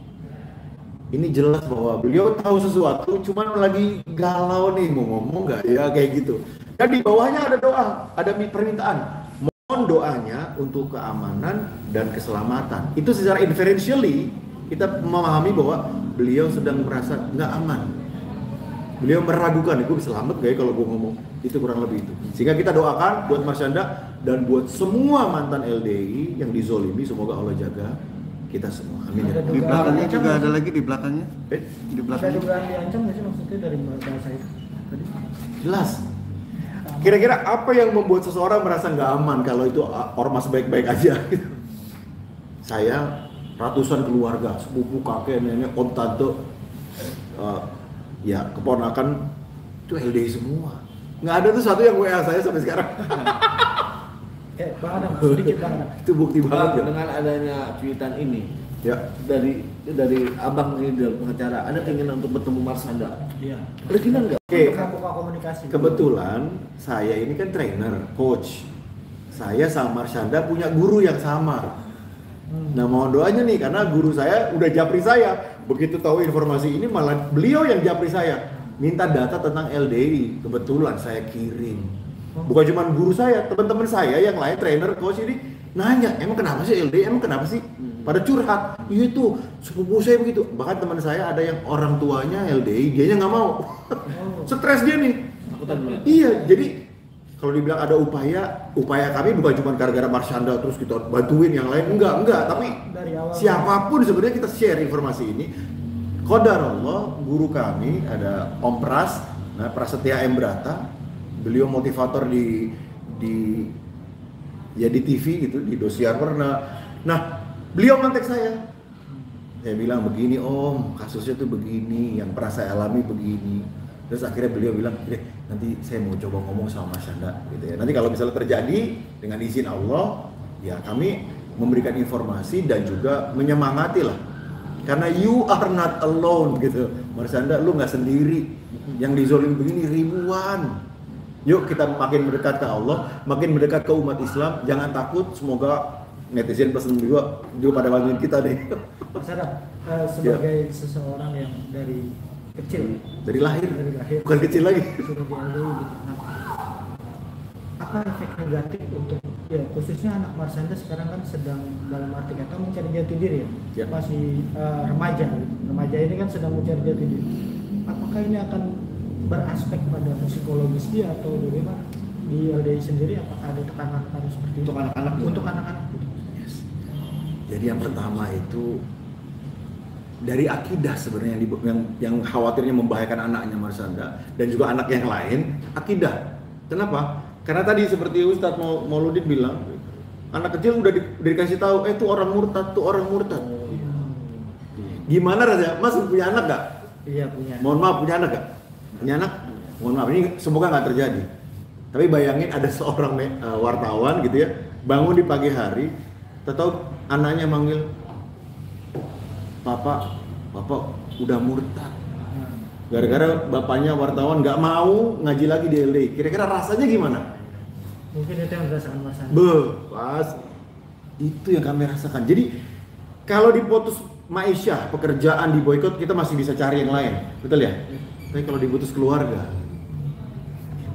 Ini jelas bahwa beliau tahu sesuatu, cuman lagi galau nih mau ngomong nggak ya kayak gitu. Dan di bawahnya ada doa, ada permintaan. Mohon doanya untuk keamanan dan keselamatan. Itu secara inferentially kita memahami bahwa beliau sedang merasa nggak aman. Beliau meragukan, gue selamat gak ya kalau gue ngomong. Itu kurang lebih itu. Sehingga kita doakan buat Marsyanda dan buat semua mantan LDI yang dizolimi, semoga Allah jaga kita semua. Amin ya. di belakangnya juga ada lagi di belakangnya. Di Ada belakangnya. dugaan diancam nggak sih maksudnya dari bahasa itu tadi? Jelas. Kira-kira apa yang membuat seseorang merasa nggak aman kalau itu ormas baik-baik aja? Saya ratusan keluarga, sepupu, kakek, nenek, om, tante, ya keponakan itu LDI semua. Nggak ada tuh satu yang WA saya sampai sekarang. Bang Adam, sedikit Bang Adam. Itu bukti banget ya. Dengan adanya cuitan ini Ya. dari abang ini dari pengacara, ada keinginan untuk bertemu Marsyanda. Iya. Ada keinginan nggak? Oke. Untuk membuka komunikasi. Kebetulan saya ini kan trainer, coach. Saya sama Marsyanda punya guru yang sama. Nah, mohon doanya nih karena guru saya udah japri saya. Begitu tahu informasi ini malah beliau yang japri saya. Minta data tentang LDI. Kebetulan saya kirim. Bukan cuma guru saya, teman-teman saya yang lain trainer, coach ini nanya, emang kenapa sih LDI? Emang kenapa sih? Pada curhat. Iya tuh, sepupu saya begitu. Bahkan teman saya ada yang orang tuanya LDI, dianya nggak mau. Stres dia nih. Iya, jadi kalau dibilang ada upaya kami bukan cuma gara-gara Marsyanda terus kita bantuin yang lain, enggak, tapi Dari awal. siapapun sebenarnya kita share informasi ini. Qadarullah, guru kami ada Om Pras, Prasetya M. Brata, beliau motivator di TV gitu, di Dosiar Warna. Nah, beliau ngontek saya. Saya bilang begini, Om, kasusnya tuh begini, yang pernah saya alami begini. Terus akhirnya beliau bilang, nanti saya mau coba ngomong sama Marsyanda gitu ya. Nanti kalau misalnya terjadi dengan izin Allah, ya kami memberikan informasi dan juga menyemangati lah Karena you are not alone gitu. Marsanda, lu nggak sendiri. Yang dizolim begini ribuan. Yuk kita makin mendekat ke Allah, makin mendekat ke umat Islam. Jangan takut, semoga netizen plus juga pada bantuin kita deh. Mas Adam, sebagai seseorang yang dari kecil, dari lahir, bukan kecil lagi. sudah di LDI gitu. Nah, apa efek negatif untuk ya khususnya anak Marsanda sekarang kan sedang dalam arti kata mencari jati diri ya, Ya. masih remaja gitu. Remaja ini kan sedang mencari jati diri. Apakah ini akan beraspek pada psikologis dia atau bagaimana di LDI sendiri? Apakah ada tekanan seperti itu Untuk anak-anak? Untuk anak-anak gitu. Yes. Jadi yang pertama itu dari akidah sebenarnya yang khawatirnya membahayakan anaknya Marsanda dan juga anak yang lain, akidah. Kenapa? Karena tadi seperti Ustadz Mauludin bilang, anak kecil udah dikasih tahu, tuh orang murtad, tuh orang murtad. Gimana rasanya? Mas punya anak gak? Iya punya. Mohon maaf, punya anak gak? Punya anak? Mohon maaf, ini semoga nggak terjadi. Tapi bayangin ada seorang wartawan gitu ya, bangun di pagi hari, tahu anaknya manggil, Papa udah murtad. Gara-gara bapaknya wartawan nggak mau ngaji lagi di LDI. Kira-kira rasanya gimana? Mungkin itu yang dirasakan Mas Andi. Pas itu yang kami rasakan. Jadi kalau diputus maisha, pekerjaan di boykot, kita masih bisa cari yang lain, betul ya? Tapi kalau diputus keluarga,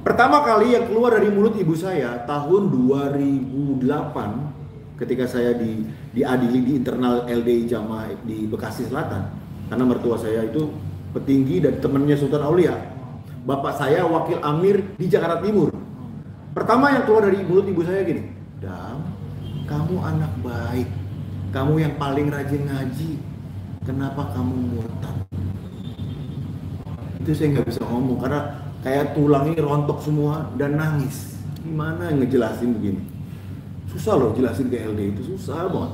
pertama kali yang keluar dari mulut ibu saya tahun 2008 ketika saya diadili di internal LDI Jamaah di Bekasi Selatan, karena mertua saya itu petinggi dan temannya Sultan Aulia. Bapak saya wakil amir di Jakarta Timur. Pertama yang keluar dari mulut ibu saya gini, Dam, kamu anak baik, kamu yang paling rajin ngaji, kenapa kamu murtad? Itu saya nggak bisa ngomong karena kayak tulangnya rontok semua dan nangis. Gimana ngejelasin begini? Susah loh jelasin ke LD itu, susah banget.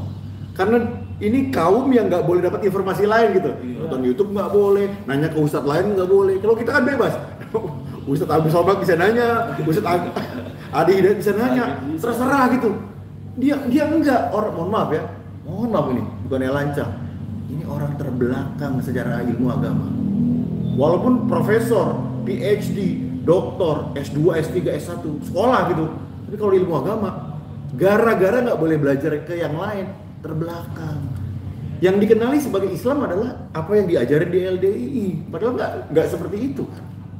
Karena ini kaum yang nggak boleh dapat informasi lain gitu. Nonton YouTube nggak boleh, nanya ke ustadz lain nggak boleh. Kalau kita kan bebas. Ustadz Abdul Somad bisa nanya, Ustadz Adi Hidayat bisa nanya, terserah gitu. Dia enggak, orang mohon maaf ya, mohon maaf ini bukannya lancang. Ini orang terbelakang secara ilmu agama. Walaupun profesor, PhD, doktor, S2, S3, S1, sekolah gitu. Tapi kalau ilmu agama, gara-gara nggak boleh belajar ke yang lain, terbelakang. Yang dikenali sebagai Islam adalah apa yang diajarin di LDI. Padahal nggak seperti itu.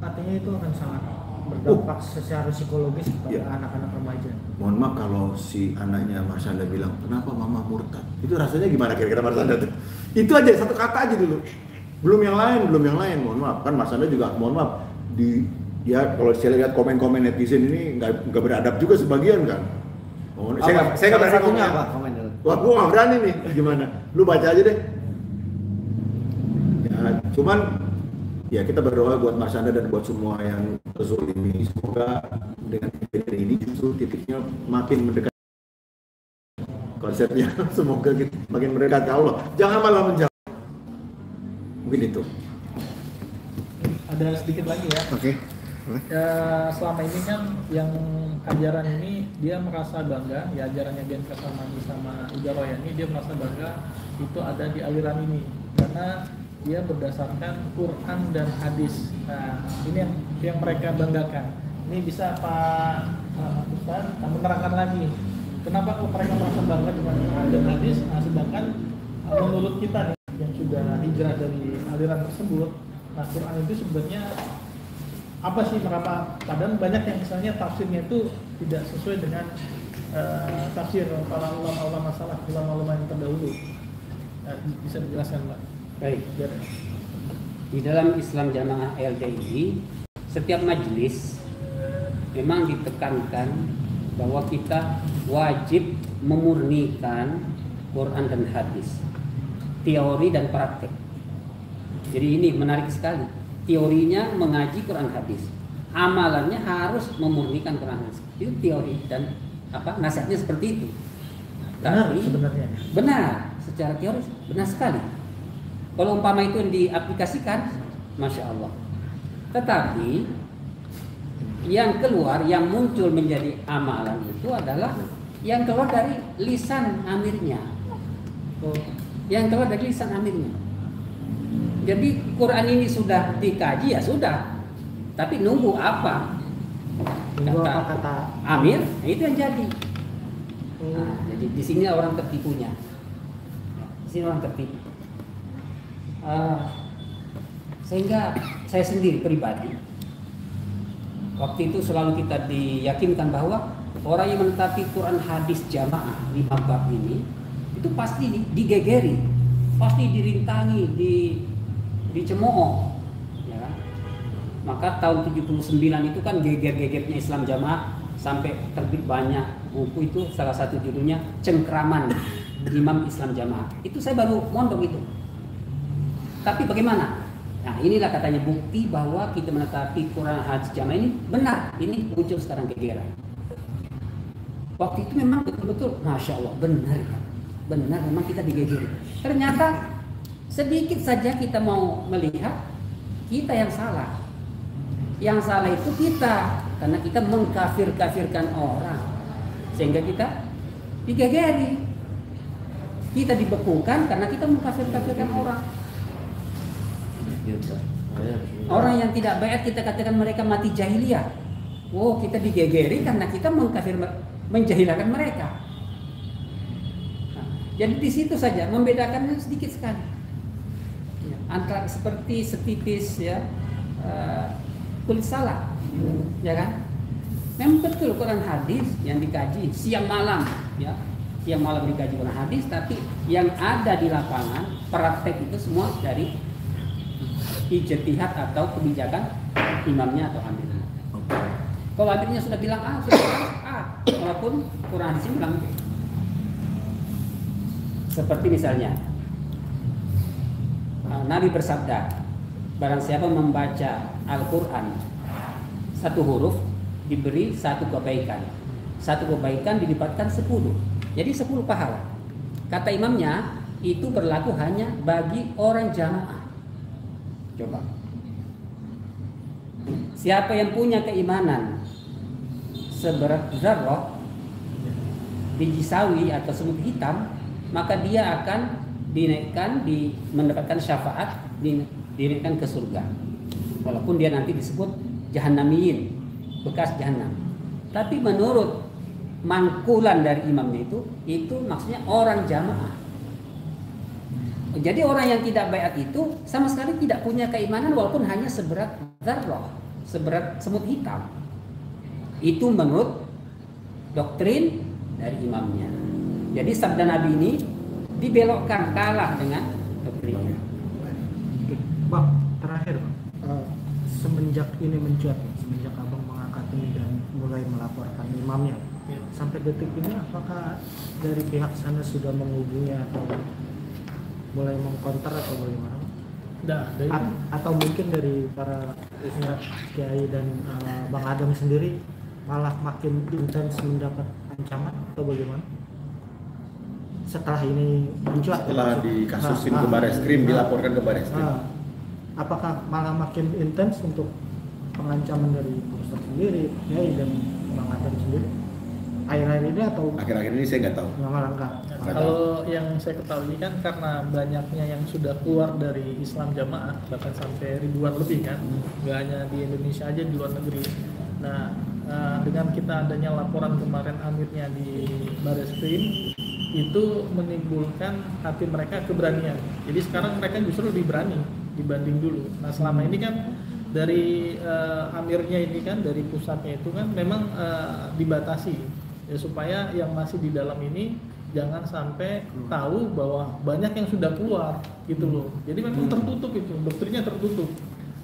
Artinya itu akan sangat berdampak secara psikologis kepada anak-anak remaja. Mohon maaf kalau si anaknya Marsanda bilang, kenapa mama murtad? Itu rasanya gimana kira-kira Marsanda tuh? Itu aja, satu kata aja dulu. Belum yang lain, mohon maaf. Kan Marsanda juga, mohon maaf, kalau saya lihat komen-komen netizen ini nggak beradab juga sebagian kan. Saya nggak berani ngomong apa. Wah, gua nggak berani nih. Gimana? Lu baca aja deh. Ya, cuman ya kita berdoa buat Marsanda dan buat semua yang terzolimi. Semoga dengan kejadian ini justru titiknya makin mendekat konsepnya. Semoga kita makin mendekat ke Allah. Jangan malah menjauh. Mungkin itu. Ada sedikit lagi ya. Oke. Ya, selama ini kan yang ajaran ini dia merasa bangga, ya ajarannya Gen Kasamani sama Ujaroya ini dia merasa bangga itu ada di aliran ini karena dia berdasarkan Quran dan hadis. Nah, ini yang mereka banggakan. Ini bisa Pak Ustaz menerangkan lagi kenapa kok mereka merasa bangga dengan Quran dan hadis, sedangkan menurut kita nih yang sudah hijrah dari aliran tersebut, nah Quran itu sebenarnya apa sih, kenapa? Padahal banyak yang misalnya tafsirnya itu tidak sesuai dengan tafsir para ulama-ulama salaf, ulama-ulama yang terdahulu. Bisa dijelaskan, Pak? Baik. Di dalam Islam Jamaah LDI, setiap majelis memang ditekankan bahwa kita wajib memurnikan Quran dan hadis, teori dan praktek. Jadi ini menarik sekali. Teorinya mengaji Quran hadis, amalannya harus memurnikan Quran hadis. Itu teori dan nasihatnya seperti itu. Benar Tapi, sebenarnya. benar, secara teori benar sekali. Kalau umpama itu yang diaplikasikan, masya Allah. Tetapi yang keluar, yang muncul menjadi amalan itu adalah yang keluar dari lisan amirnya. Yang keluar dari lisan amirnya. Jadi Quran ini sudah dikaji ya sudah, tapi nunggu apa? Tunggu apa kata Amir, nah itu yang jadi. Nah, jadi di sini orang tertipunya. Di sini orang tertipu. Sehingga saya sendiri pribadi, waktu itu selalu kita diyakinkan bahwa orang yang menetapi Quran hadis jamaah 5 bab ini itu pasti digegeri, pasti dirintangi, dicemooh, ya kan? Maka tahun 79 itu kan geger-gegernya Islam jamaah sampai terbit banyak buku, itu salah satu judulnya Cengkraman Imam Islam Jamaah. Itu saya baru mondok itu. Tapi bagaimana? Nah, inilah katanya bukti bahwa kita menetapi Quran hadis jamaah ini benar. Ini muncul sekarang gegeran. Waktu itu memang betul-betul Masya Allah benar, benar memang kita digegeri. Ternyata sedikit saja kita mau melihat kita yang salah. Yang salah itu kita, karena kita mengkafir-kafirkan orang, sehingga kita digegeri. Kita dibekukan karena kita mengkafir-kafirkan orang. Orang yang tidak baiat kita katakan mereka mati jahiliyah. Oh, kita digegeri karena kita menjahilkan mereka. Nah, jadi di situ saja membedakannya sedikit sekali. Antara seperti setipis ya kulit salah, ya kan? Memang betul Quran hadis yang dikaji siang malam, ya siang malam dikaji Quran hadis, tapi yang ada di lapangan praktek itu semua dari ijtihad atau kebijakan imamnya atau amirnya. Kalau amirnya sudah bilang A, sudah bilang A, walaupun Quran hadisnya bilang B. Seperti misalnya Nabi bersabda, barang siapa membaca Al-Quran satu huruf diberi satu kebaikan. Satu kebaikan dilipatkan 10. Jadi 10 pahala. Kata imamnya itu berlaku hanya bagi orang jamaah. Coba. Siapa yang punya keimanan seberat zarrah biji sawi atau semut hitam, maka dia akan dinaikkan, mendapatkan syafaat, dinaikkan ke surga. Walaupun dia nanti disebut jahannamiyin, bekas jahanam. Tapi menurut mangkulan dari imamnya itu maksudnya orang jamaah. Jadi orang yang tidak baiat itu sama sekali tidak punya keimanan walaupun hanya seberat zarrah, seberat semut hitam. Itu menurut doktrin dari imamnya. Jadi sabda Nabi ini dibelokkan, kalah dengan doktrinnya. Bang, terakhir semenjak ini mencuat, semenjak abang mengangkat ini dan mulai melaporkan imamnya, sampai detik ini apakah dari pihak sana sudah menghubungi atau mulai mengkonter atau bagaimana? Atau mungkin dari para kiai dan Bang Adam sendiri malah makin intens mendapat ancaman atau bagaimana? Setelah ini mencuat, setelah dikasusin ke Bareskrim, dilaporkan ke Bareskrim, apakah malah makin intens untuk pengancaman dari Ustaz sendiri, kiai dan Bang Adam sendiri akhir-akhir ini atau akhir-akhir ini saya nggak tahu. Kalau yang saya ketahui kan karena banyaknya yang sudah keluar dari Islam jamaah, bahkan sampai ribuan lebih kan, nggak hanya di Indonesia aja, di luar negeri. Nah, dengan kita adanya laporan kemarin amirnya di Bareskrim, itu menimbulkan hati mereka keberanian. Jadi sekarang mereka justru lebih berani dibanding dulu. Nah, selama ini kan dari amirnya ini kan, dari pusatnya itu kan memang dibatasi ya, supaya yang masih di dalam ini jangan sampai tahu bahwa banyak yang sudah keluar gitu loh. Jadi memang tertutup itu, doktrinnya tertutup.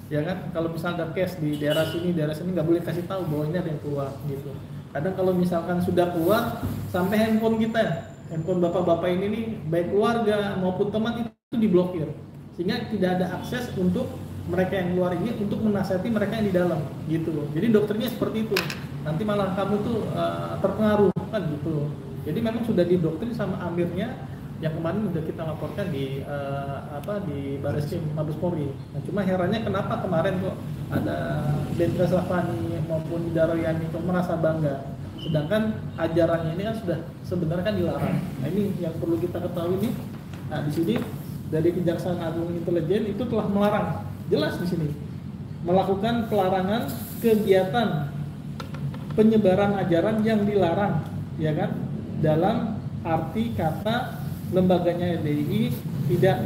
Ya kan, kalau misalnya ada case di daerah sini nggak boleh kasih tahu bahwa ini ada yang keluar gitu. Kadang kalau misalkan sudah keluar, sampai handphone kita, handphone bapak-bapak ini nih, baik keluarga maupun teman itu diblokir, sehingga tidak ada akses untuk mereka yang keluar ini untuk menasihati mereka yang di dalam gitu loh. Jadi dokternya seperti itu, nanti malah kamu tuh terpengaruh kan gitu loh. Jadi memang sudah didoktrin sama amirnya, yang kemarin sudah kita laporkan di Bareskrim Mabes Polri. Nah, cuma herannya kenapa kemarin kok ada Dentres Lafani maupun Daroyani kok merasa bangga, sedangkan ajarannya ini kan sudah sebenarnya kan dilarang. Nah, ini yang perlu kita ketahui nih. Nah, di sini dari Kejaksaan Agung Intelijen itu telah melarang, jelas di sini, melakukan pelarangan kegiatan penyebaran ajaran yang dilarang, ya kan? Dalam arti kata lembaganya LDII tidak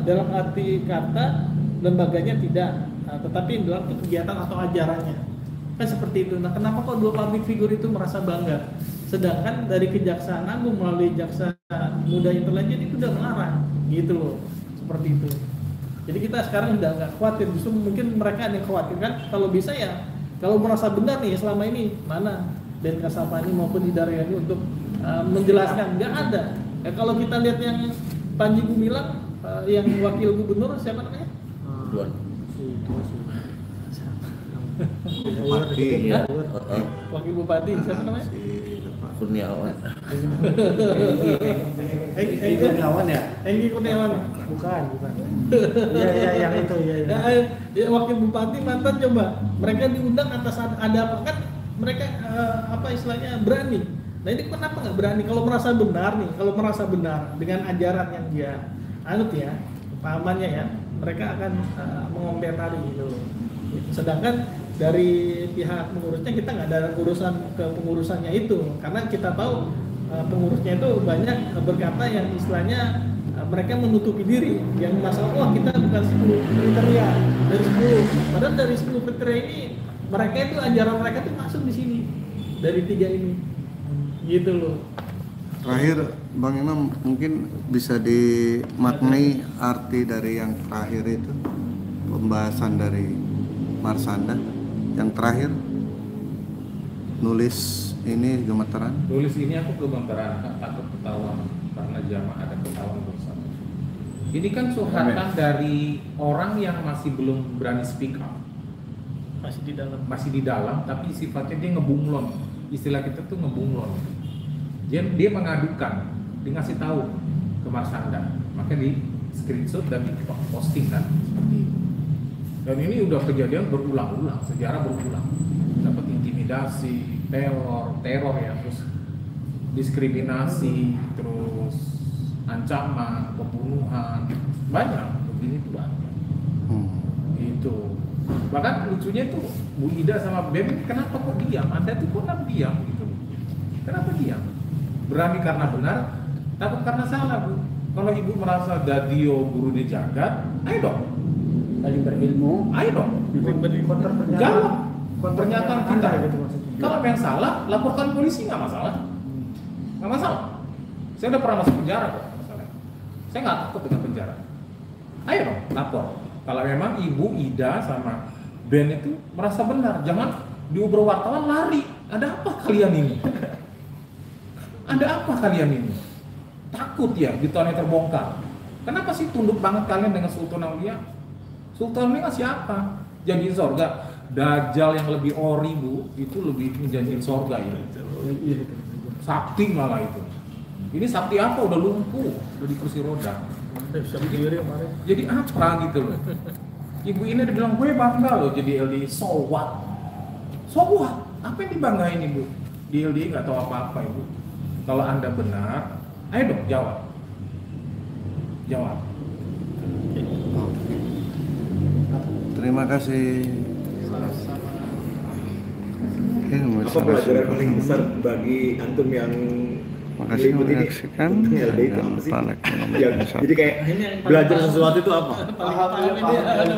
dalam arti kata lembaganya tidak, tetapi dalam kegiatan atau ajarannya. Kan seperti itu. Nah, kenapa kok dua public figure itu merasa bangga? Sedangkan dari Kejaksaan Agung melalui Jaksa Muda Intelijen itu udah melarang, gitu loh. Seperti itu. Jadi kita sekarang udah nggak khawatir, justru mungkin mereka ada yang khawatir kan. Kalau bisa ya, kalau merasa benar nih selama ini, mana Ben Kasyafani maupun Hidaryani untuk menjelaskan, nggak ada. Ya, kalau kita lihat yang Panji Gumilang, yang wakil gubernur siapa namanya? Bupati. Hah? Wakil Bupati siapa namanya? Kurniawan. Enggi Kurniawan ya? Enggi Kurniawan. Bukan. Iya, yang itu ya. Ya, wakil bupati mantan coba. Mereka diundang atas ada apa kan? Mereka apa istilahnya berani. Nah ini kenapa nggak berani? Kalau merasa benar nih, kalau merasa benar dengan ajaran yang dia anut ya, pahamannya ya, mereka akan mengomentari gitu. Sedangkan dari pihak pengurusnya kita nggak ada urusan ke pengurusannya itu, karena kita tahu pengurusnya itu banyak berkata yang istilahnya mereka menutupi diri, yang masalah wah kita bukan 10 kriteria dari 10, padahal dari 10 kriteria ini mereka itu ajaran mereka itu masuk di sini dari 3 ini, gitu loh. Terakhir Bang Imam mungkin bisa dimaknai arti dari yang terakhir itu, pembahasan dari Marsanda yang terakhir, nulis ini gemeteran. Nulis ini aku gemeteran, takut ketahuan karena jamaah ada ketahuan bersama. Ini kan curhatan dari orang yang masih belum berani speak up, masih di dalam, tapi sifatnya dia ngebunglon. Istilah kita tuh ngebunglon. Dia mengadukan, dia ngasih tahu ke Marsanda, makanya di screenshot dan di posting kan seperti itu. Dan ini udah kejadian berulang-ulang, sejarah berulang. Dapat intimidasi, teror ya, terus diskriminasi, terus ancaman, pembunuhan, banyak begini tuh banyak. Itu. Bahkan lucunya itu Bu Ida sama Ben, kenapa kok diam? Anda tuh kok diam gitu. Kenapa diam? Berani karena benar, takut karena salah, Bu. Kalau Ibu merasa Dadio guru di jagat, ayo dong. Saling berilmu. Ayo dong. Jawab pernyataan kita gitu maksudnya. Kalau yang salah, laporkan polisi, nggak masalah. Nggak masalah. Saya udah pernah masuk penjara kok. Masalah. Saya nggak takut dengan penjara. Ayo dong, lapor. Kalau memang Ibu Ida sama Ben itu merasa benar, jangan diuber wartawan lari. Ada apa kalian ini? Ada apa kalian ini? Takut ya ditanya terbongkar. Kenapa sih tunduk banget kalian dengan Sultan Aulia? Sultan Aulia siapa? Janjiin sorga. Dajjal yang lebih ori, Bu, itu lebih menjanjiin sorga ya. Sakti malah itu. Ini sakti apa? Udah lumpuh, udah di kursi roda. Jadi apa gitu loh? Ibu ini dibilang gue bangga loh jadi LDI. So what? So what? Apa yang dibanggain Ibu? Di LDI nggak tahu apa-apa Ibu. Kalau Anda benar, ayo dong jawab. Jawab. Terima kasih. Apa pelajaran paling besar bagi antum yang Makasih meliput ini? menyaksikan. LDI itu apa sih? Palek Ya, jadi kayak belajar sesuatu itu apa? Paling paham ini ada